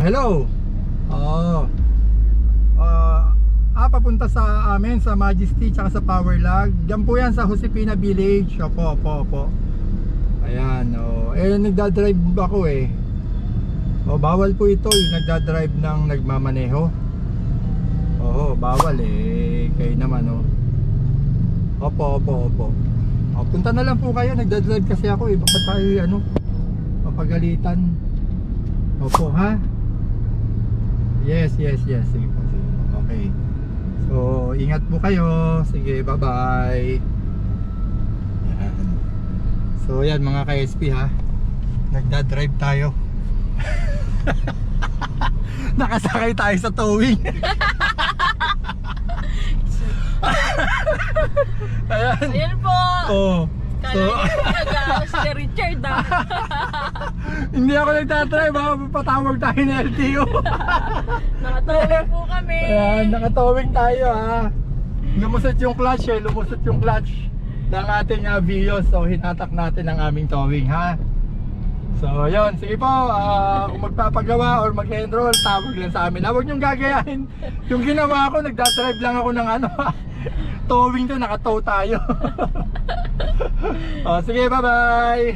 Hello. Oh. Papunta sa amin sa Majesty tsaka sa Powerlag. Diyan po yan sa Josefina Village. Opo. Ayan, oh. Nagdadrive ako eh. Bawal po ito yung nagdadrive ng nagmamaneho. Bawal eh. Kayo naman Opo. Punta na lang po kayo, nagdadrive kasi ako eh. Baka tayo mapagalitan. Opo ha. Yes. Sige po. Okay. So, ingat po kayo. Sige, bye-bye. Yan. So, yan mga ka-SP ha. Nagdadrive tayo. Nakasakay tayo sa towing. Ayan po. So, si Richard hindi ako nagdadrive ha. Patawag tayo ng LTO. Nakatawag po kami. Ayan, nakatowing tayo ha. Lumusot yung clutch ng ating Vios. So hinatak natin ang aming towing ha. So yun, sige po, kung magpapagawa or mag-enroll, tawag lang sa amin. Huwag niyong gagayahin. Yung ginawa ko, nagdadrive lang ako ng towing to, nakatow tayo. Sige, bye bye.